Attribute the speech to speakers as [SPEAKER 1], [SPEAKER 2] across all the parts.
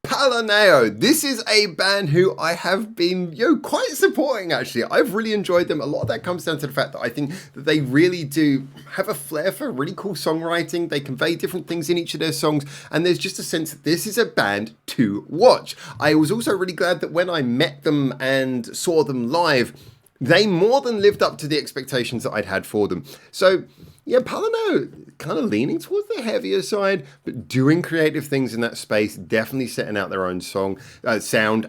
[SPEAKER 1] PaleNeo. This is a band who I have been, quite supporting actually. I've really enjoyed them. A lot of that comes down to the fact that I think that they really do have a flair for really cool songwriting. They convey different things in each of their songs, and there's just a sense that this is a band to watch. I was also really glad that when I met them and saw them live, they more than lived up to the expectations that I'd had for them. So yeah, PaleNeo kind of leaning towards the heavier side, but doing creative things in that space, definitely setting out their own sound.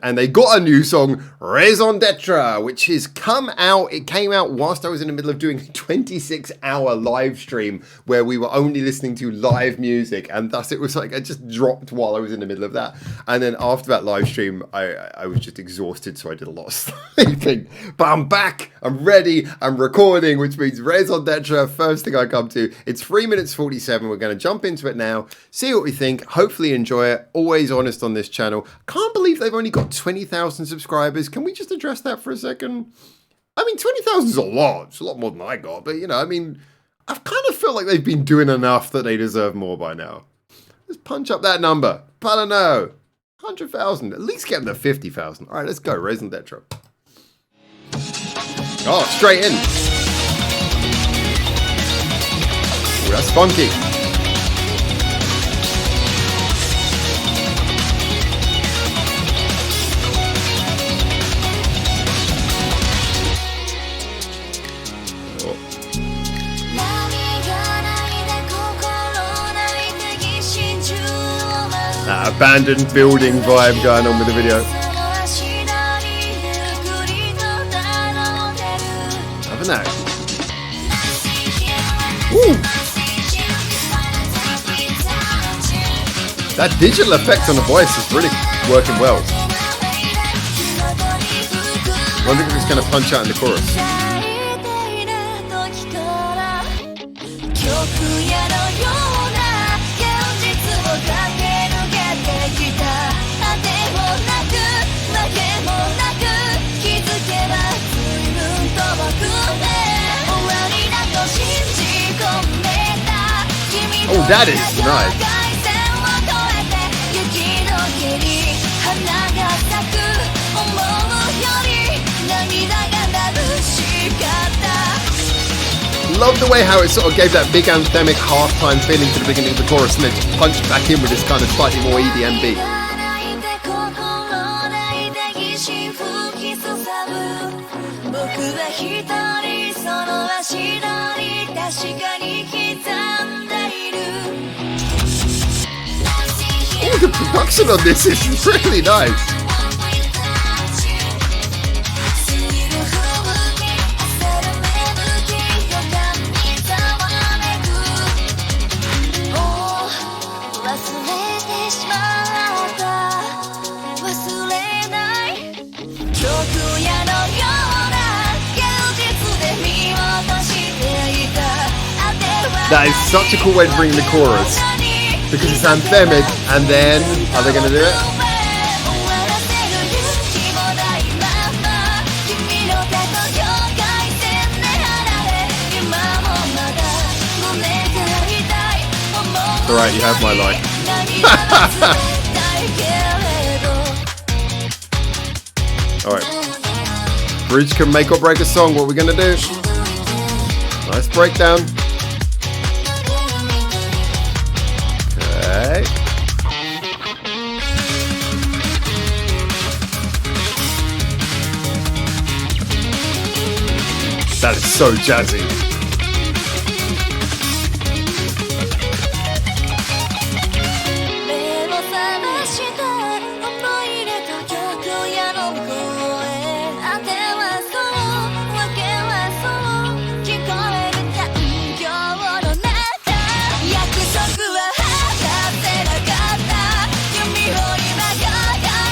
[SPEAKER 1] And they got a new song, Raison d'Etre, which has come out. It came out whilst I was in the middle of doing a 26-hour live stream where we were only listening to live music, and thus it was like I just dropped while I was in the middle of that. And then after that live stream, I was just exhausted, so I did a lot of sleeping. But I'm back, I'm ready, I'm recording, which means Raison d'Etre, first thing I come to. It's 3 minutes 47. We're going to jump into it now, see what we think, hopefully enjoy it. Always honest on this channel. Can't believe they've only got 20,000 subscribers. Can we just address that for a second? I mean, 20,000 is a lot. It's a lot more than I got, but I mean, I kind of feel like they've been doing enough that they deserve more by now. Let's punch up that number. PaleNeo, 100,000. At least get them to 50,000. All right, let's go. Raison d'Etre. Oh, straight in. Ooh, that's funky. That abandoned building vibe going on with the video. Haven't they? Ooh. That digital effect on the voice is really working well. I wonder if it's going to punch out in the chorus. Oh, that is nice. Love the way how it sort of gave that big anthemic halftime feeling to the beginning of the chorus and then just punched back in with this kind of slightly more EDM beat. Oh, the production on this is really nice. That is such a cool way to bring the chorus, because it's anthemic, and then, are they going to do it? Alright, you have my life. Alright. Bridge can make or break a song. What are we going to do? Nice breakdown. Okay. That is so jazzy.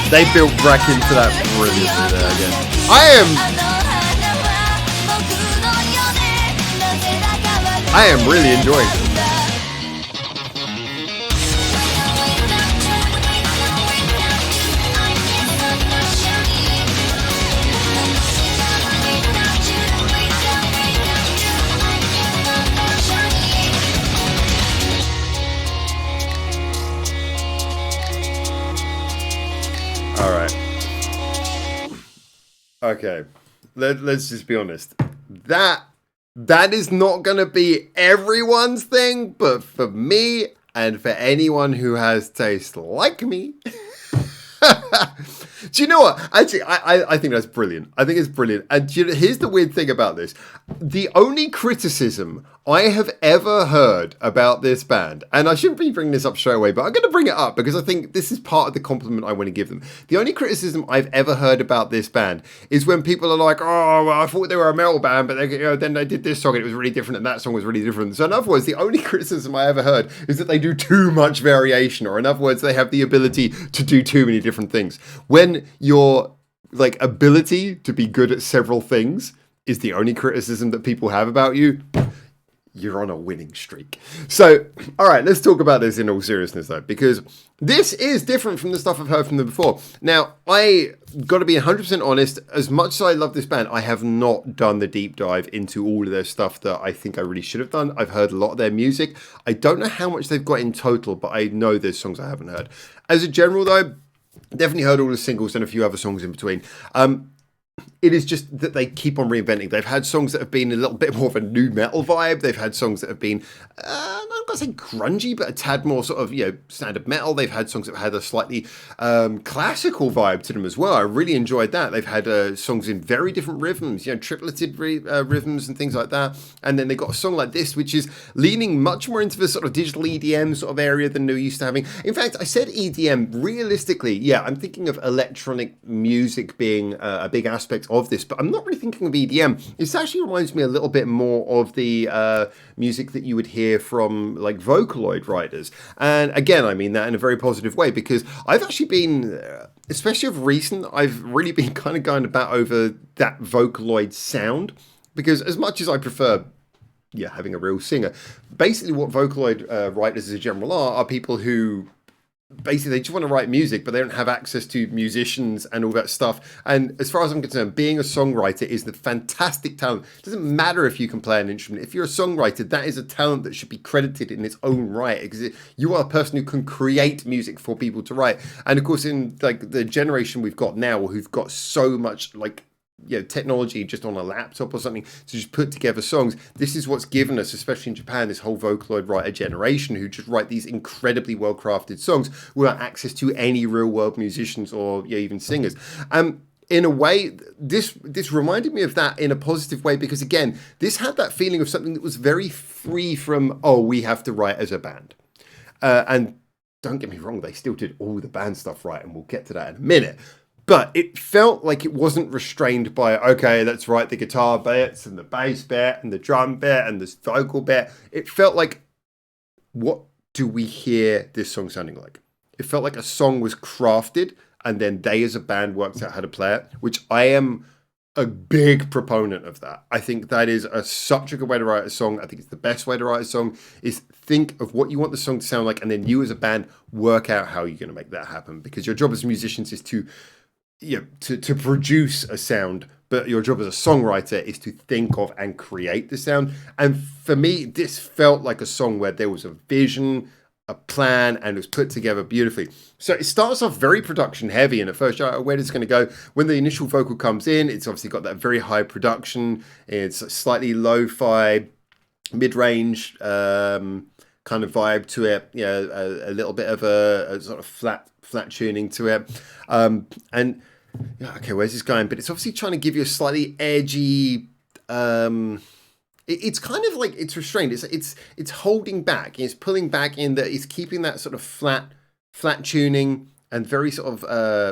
[SPEAKER 1] They built back into that brilliantly there again. I am really enjoying it. All right. Okay. Let's just be honest. That is not going to be everyone's thing, but for me and for anyone who has taste like me. Do you know what? Actually, I think that's brilliant. I think it's brilliant. And here's the weird thing about this. The only criticism I have ever heard about this band, and I shouldn't be bringing this up straight away, but I'm going to bring it up because I think this is part of the compliment I want to give them. The only criticism I've ever heard about this band is when people are like, oh, well, I thought they were a metal band, but then they did this song and it was really different and that song was really different. So in other words, the only criticism I ever heard is that they do too much variation, or in other words, they have the ability to do too many different things. When your ability to be good at several things is the only criticism that people have about you, you're on a winning streak. So, all right, let's talk about this in all seriousness, though, because this is different from the stuff I've heard from them before. Now, I got to be 100% honest. As much as I love this band, I have not done the deep dive into all of their stuff that I think I really should have done. I've heard a lot of their music. I don't know how much they've got in total, but I know there's songs I haven't heard. As a general, though, definitely heard all the singles and a few other songs in between. It is just that they keep on reinventing. They've had songs that have been a little bit more of a nu metal vibe. They've had songs that have been, I'm not going to say grungy, but a tad more sort of, standard metal. They've had songs that have had a slightly classical vibe to them as well. I really enjoyed that. They've had songs in very different rhythms, tripleted rhythms and things like that. And then they got a song like this, which is leaning much more into the sort of digital EDM sort of area than they're used to having. In fact, I said EDM. Realistically, yeah, I'm thinking of electronic music being a big aspect of this, but I'm not really thinking of EDM. This actually reminds me a little bit more of the music that you would hear from like Vocaloid writers. And again, I mean that in a very positive way, because I've actually been, especially of recent, I've really been kind of going about over that Vocaloid sound, because as much as I prefer having a real singer, basically what Vocaloid writers as a general are people who basically they just want to write music, but they don't have access to musicians and all that stuff. And as far as I'm concerned, being a songwriter is the fantastic talent. It doesn't matter if you can play an instrument. If you're a songwriter, that is a talent that should be credited in its own right, because you are a person who can create music for people to write. And of course, in like the generation we've got now, who've got so much technology just on a laptop or something to just put together songs. This is what's given us, especially in Japan, this whole Vocaloid writer generation who just write these incredibly well-crafted songs without access to any real-world musicians or even singers. In a way, this reminded me of that in a positive way, because again, this had that feeling of something that was very free from, we have to write as a band. And don't get me wrong, they still did all the band stuff right, and we'll get to that in a minute. But it felt like it wasn't restrained by, okay, let's write the guitar bits and the bass bit and the drum bit and the vocal bit. It felt like, what do we hear this song sounding like? It felt like a song was crafted and then they as a band worked out how to play it, which I am a big proponent of that. I think that is such a good way to write a song. I think it's the best way to write a song, is think of what you want the song to sound like, and then you as a band work out how you're going to make that happen. Because your job as musicians is to produce a sound, but your job as a songwriter is to think of and create the sound. And for me, this felt like a song where there was a vision, a plan, and it was put together beautifully. So it starts off very production heavy, and at first you're like, where is this going to go? When the initial vocal comes in, it's obviously got that very high production. It's slightly lo-fi, mid-range kind of vibe to it. A little bit of a sort of flat tuning to it. And okay, where's this going? But it's obviously trying to give you a slightly edgy. It's kind of like it's restrained. It's holding back. It's pulling back in that. It's keeping that sort of flat tuning and very sort of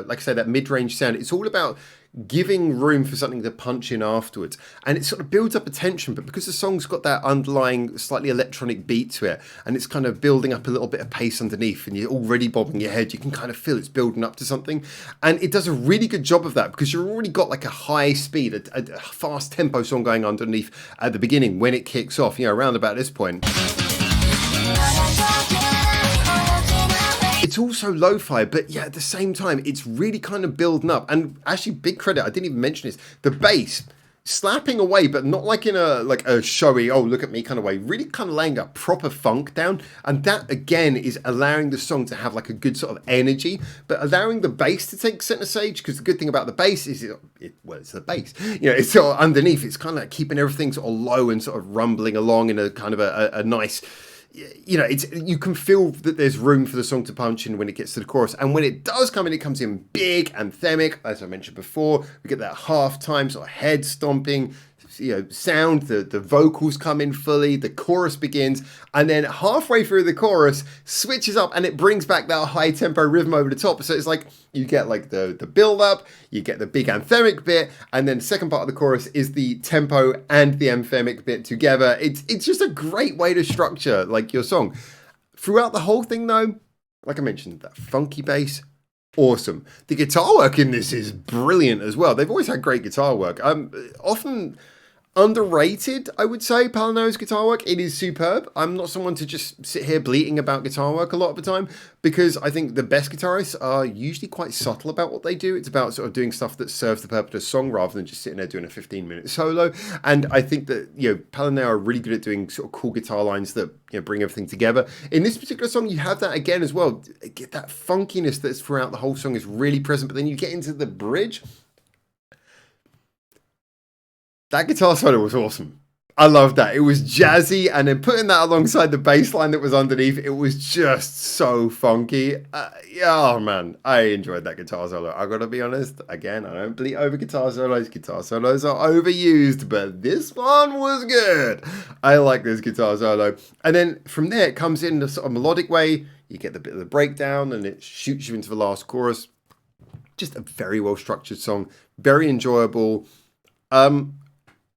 [SPEAKER 1] like I say, that mid-range sound. It's all about giving room for something to punch in afterwards, and it sort of builds up a tension. But because the song's got that underlying slightly electronic beat to it, and it's kind of building up a little bit of pace underneath, and you're already bobbing your head, you can kind of feel it's building up to something. And it does a really good job of that, because you've already got like a high speed, a fast tempo song going underneath at the beginning when it kicks off, around about this point. It's also lo-fi, but at the same time, it's really kind of building up. And actually, big credit, I didn't even mention this, the bass. slapping away, but not like in a showy, oh look at me kind of way, really kind of laying a proper funk down. And that again is allowing the song to have like a good sort of energy, but allowing the bass to take center stage, because the good thing about the bass is it's the bass, it's sort of underneath, it's kind of like keeping everything sort of low and sort of rumbling along in a kind of a nice, you can feel that there's room for the song to punch in when it gets to the chorus. And when it does come in, it comes in big, anthemic, as I mentioned before. We get that half-time sort of head stomping, sound, the vocals come in fully, the chorus begins, and then halfway through the chorus switches up and it brings back that high tempo rhythm over the top. So it's like you get like the build up, you get the big anthemic bit, and then the second part of the chorus is the tempo and the anthemic bit together. It's just a great way to structure like your song. Throughout the whole thing though, like I mentioned, that funky bass, awesome. The guitar work in this is brilliant as well. They've always had great guitar work. Often underrated, I would say, PaleNeO's guitar work. It is superb. I'm not someone to just sit here bleating about guitar work a lot of the time, because I think the best guitarists are usually quite subtle about what they do. It's about sort of doing stuff that serves the purpose of the song rather than just sitting there doing a 15-minute solo. And I think that, PaleNeO are really good at doing sort of cool guitar lines that, bring everything together. In this particular song, you have that again as well. Get that funkiness that's throughout the whole song is really present, but then you get into the bridge. That guitar solo was awesome. I loved that. It was jazzy, and then putting that alongside the bass line that was underneath, it was just so funky. Oh man, I enjoyed that guitar solo. I gotta be honest, again, I don't bleat over guitar solos. Guitar solos are overused, but this one was good. I like this guitar solo. And then from there, it comes in a sort of melodic way. You get the bit of the breakdown, and it shoots you into the last chorus. Just a very well structured song, very enjoyable.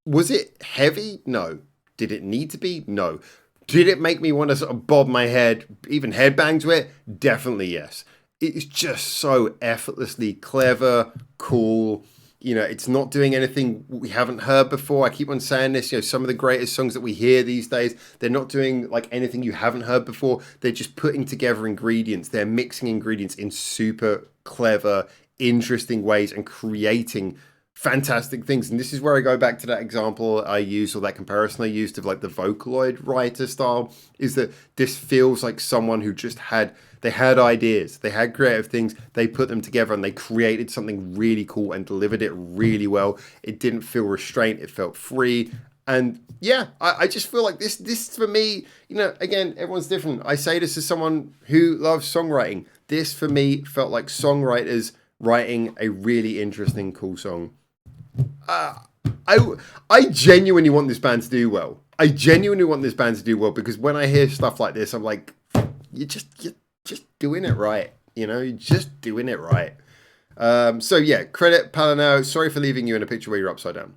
[SPEAKER 1] Was it heavy? No. Did it need to be? No. Did it make me want to sort of bob my head, even headbang to it? Definitely yes. It's just so effortlessly clever, cool. It's not doing anything we haven't heard before. I keep on saying this, some of the greatest songs that we hear these days, they're not doing like anything you haven't heard before. They're just putting together ingredients. They're mixing ingredients in super clever, interesting ways and creating fantastic things. And this is where I go back to that example I used, or that comparison I used of like the Vocaloid writer style, is that this feels like someone who just had ideas, they had creative things, they put them together and they created something really cool and delivered it really well. It didn't feel restrained, it felt free. And yeah, I just feel like this for me, again, everyone's different. I say this as someone who loves songwriting. This for me felt like songwriters writing a really interesting, cool song. I genuinely want this band to do well. Because when I hear stuff like this, I'm like, you're just doing it right. You're just doing it right. So yeah, credit PaleNeO. Sorry for leaving you in a picture where you're upside down.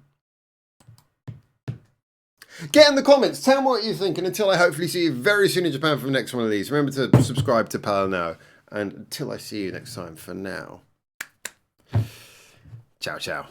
[SPEAKER 1] Get in the comments. Tell me what you think. And until I hopefully see you very soon in Japan for the next one of these, remember to subscribe to PaleNeO. And until I see you next time, for now, ciao, ciao.